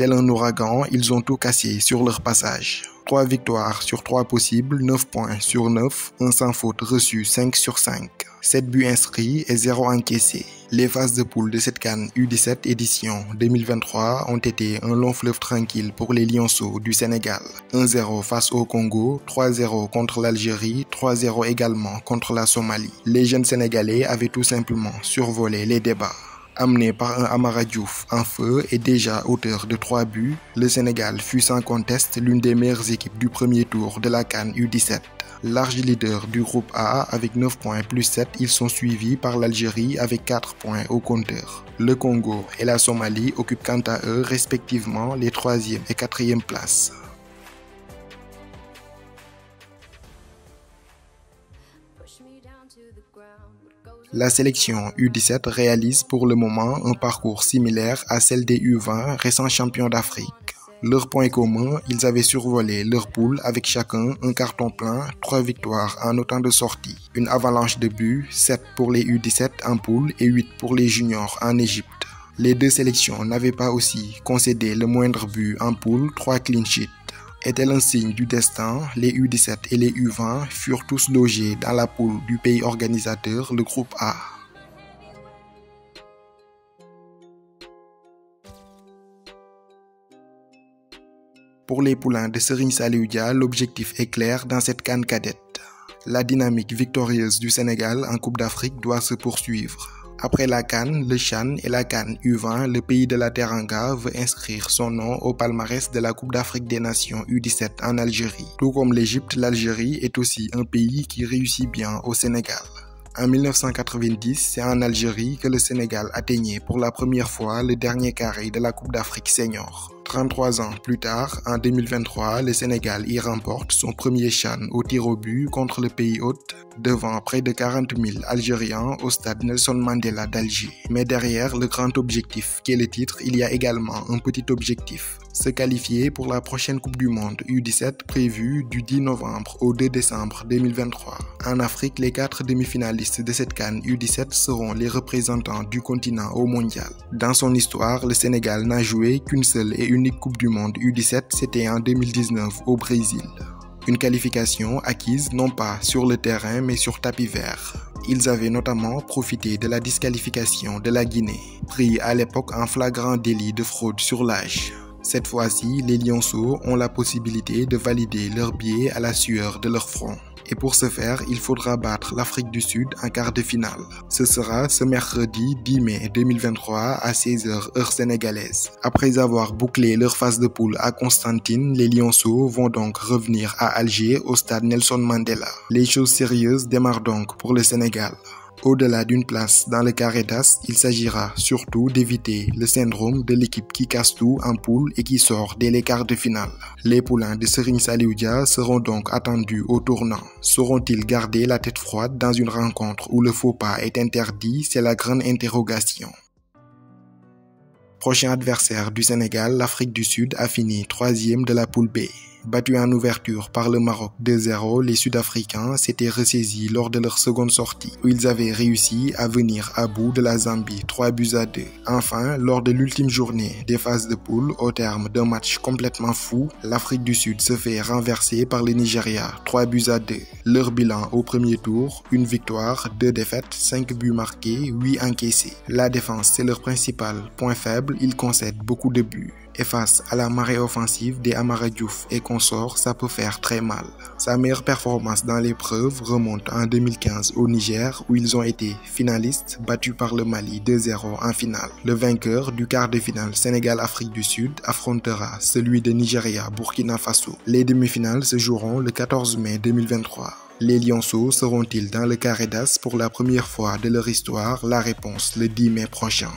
tel un ouragan, ils ont tout cassé sur leur passage. 3 victoires sur 3 possibles, 9 points sur 9, 1 sans faute reçu 5 sur 5, 7 buts inscrits et 0 encaissés. Les phases de poule de cette CAN U17 édition 2023 ont été un long fleuve tranquille pour les Lionceaux du Sénégal. 1-0 face au Congo, 3-0 contre l'Algérie, 3-0 également contre la Somalie. Les jeunes Sénégalais avaient tout simplement survolé les débats. Amené par un Amara Diouf en feu et déjà auteur de 3 buts, le Sénégal fut sans conteste l'une des meilleures équipes du premier tour de la CAN U17. Large leader du groupe A avec 9 points plus 7, ils sont suivis par l'Algérie avec 4 points au compteur. Le Congo et la Somalie occupent quant à eux respectivement les 3e et 4e places. La sélection U17 réalise pour le moment un parcours similaire à celle des U20 récents champions d'Afrique. Leur point commun, ils avaient survolé leur poule avec chacun un carton plein, 3 victoires en autant de sorties, une avalanche de buts, 7 pour les U17 en poule et 8 pour les juniors en Égypte. Les deux sélections n'avaient pas aussi concédé le moindre but en poule, 3 clean sheets. Est-elle un signe du destin? Les U17 et les U20 furent tous logés dans la poule du pays organisateur, le groupe A. Pour les poulains de Serigne Saliou Dia, l'objectif est clair dans cette CAN cadette. La dynamique victorieuse du Sénégal en Coupe d'Afrique doit se poursuivre. Après la CAN, le CHAN et la CAN U20, le pays de la Teranga veut inscrire son nom au palmarès de la Coupe d'Afrique des Nations U17 en Algérie. Tout comme l'Égypte, l'Algérie est aussi un pays qui réussit bien au Sénégal. En 1990, c'est en Algérie que le Sénégal atteignait pour la première fois le dernier carré de la Coupe d'Afrique senior. 33 ans plus tard, en 2023, le Sénégal y remporte son premier CHAN au tir au but contre le pays hôte, devant près de 40 000 Algériens au stade Nelson Mandela d'Alger. Mais derrière le grand objectif qu'est le titre, il y a également un petit objectif: se qualifier pour la prochaine Coupe du Monde U17 prévue du 10 novembre au 2 décembre 2023. En Afrique, les 4 demi-finalistes de cette CAN U17 seront les représentants du continent au mondial. Dans son histoire, le Sénégal n'a joué qu'une seule et unique Coupe du Monde U17, c'était en 2019 au Brésil. Une qualification acquise non pas sur le terrain mais sur tapis vert. Ils avaient notamment profité de la disqualification de la Guinée, pris à l'époque en flagrant délit de fraude sur l'âge. Cette fois-ci, les Lionceaux ont la possibilité de valider leur billet à la sueur de leur front. Et pour ce faire, il faudra battre l'Afrique du Sud en quart de finale. Ce sera ce mercredi 10 mai 2023 à 16h heure sénégalaise. Après avoir bouclé leur phase de poule à Constantine, les Lionceaux vont donc revenir à Alger au stade Nelson Mandela. Les choses sérieuses démarrent donc pour le Sénégal. Au-delà d'une place dans le carré d'as, il s'agira surtout d'éviter le syndrome de l'équipe qui casse tout en poule et qui sort dès les quarts de finale. Les poulains de Serigne Saliou Dia seront donc attendus au tournant. Sauront-ils garder la tête froide dans une rencontre où le faux pas est interdit? C'est la grande interrogation. Prochain adversaire du Sénégal, l'Afrique du Sud a fini 3e de la poule B. Battus en ouverture par le Maroc 2-0, les Sud-Africains s'étaient ressaisis lors de leur seconde sortie, où ils avaient réussi à venir à bout de la Zambie 3-2. Enfin, lors de l'ultime journée des phases de poule, au terme d'un match complètement fou, l'Afrique du Sud se fait renverser par le Nigeria 3-2. Leur bilan au premier tour, une victoire, 2 défaites, 5 buts marqués, 8 encaissés. La défense, c'est leur principal point faible, ils concèdent beaucoup de buts. Et face à la marée offensive des Amara Diouf et consorts, ça peut faire très mal. Sa meilleure performance dans l'épreuve remonte en 2015 au Niger, où ils ont été finalistes, battus par le Mali 2-0 en finale. Le vainqueur du quart de finale Sénégal-Afrique du Sud affrontera celui de Nigeria-Burkina Faso. Les demi-finales se joueront le 14 mai 2023. Les Lionceaux seront-ils dans le carré d'as pour la première fois de leur histoire? La réponse le 10 mai prochain.